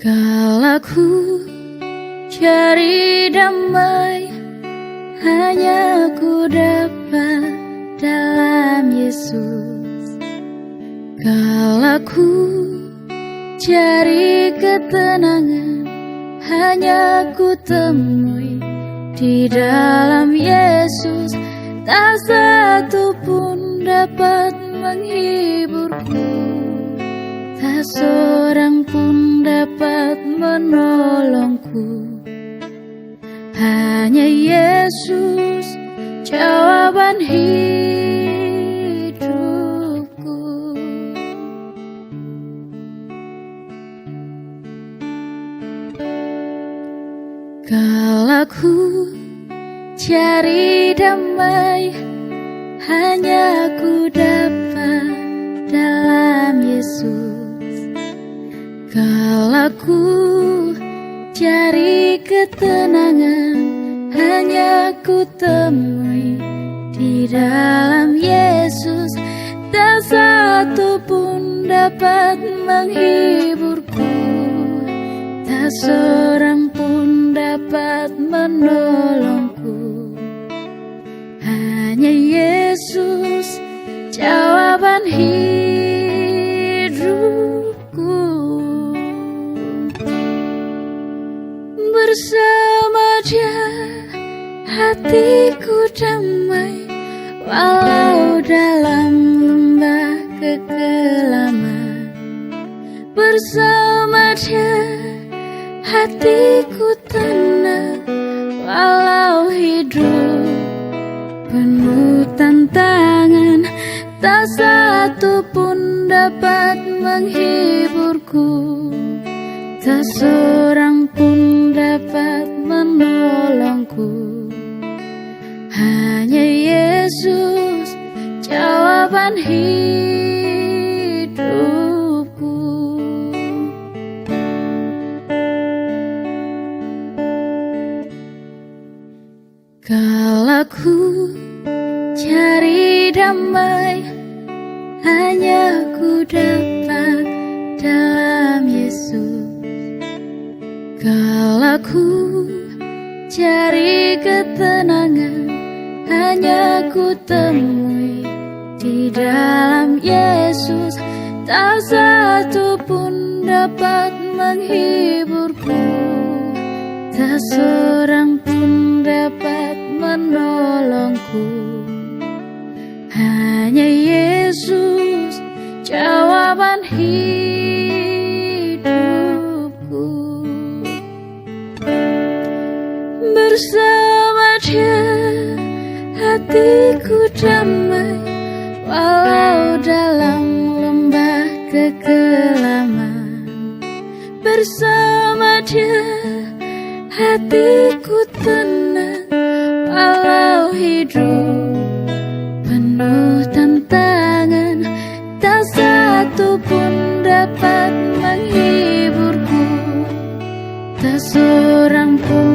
Kala ku cari damai, hanya ku dapat dalam Yesus. Kala ku cari ketenangan, hanya ku temui di dalam Yesus. Tak satu pun dapat menghiburku, tak seorang pun dapat menolongku. Hanya Yesus jawaban hidupku. Kala ku cari damai, hanya ku dapat dalam Yesus. Kala ku cari ketenangan, hanya ku temui di dalam Yesus. Tak satu pun dapat menghiburku, tak seorang pun dapat menolongku. Hanya Yesus jawaban hidupku. Bersama Dia hatiku damai, walau dalam lembah kekelaman. Bersama Dia hatiku tenang, walau hidup penuh tantangan. Tak satu pun dapat menghiburku, tak seorang pun dapat menolongku. Hanya Yesus jawaban hidupku. Kala ku cari damai, hanya ku dapat dalam Yesus. Kala ku cari ketenangan, hanya ku temui di dalam Yesus. Tak satu pun dapat menghiburku, tak seorang pun dapat menolongku. Hanya Yesus jawaban hidupku. Bersama Dia hatiku damai, walau dalam lembah kekelaman. Bersama Dia hatiku tenang, walau hidup penuh tantangan. Tak satu pun dapat menghiburku, tak seorang pun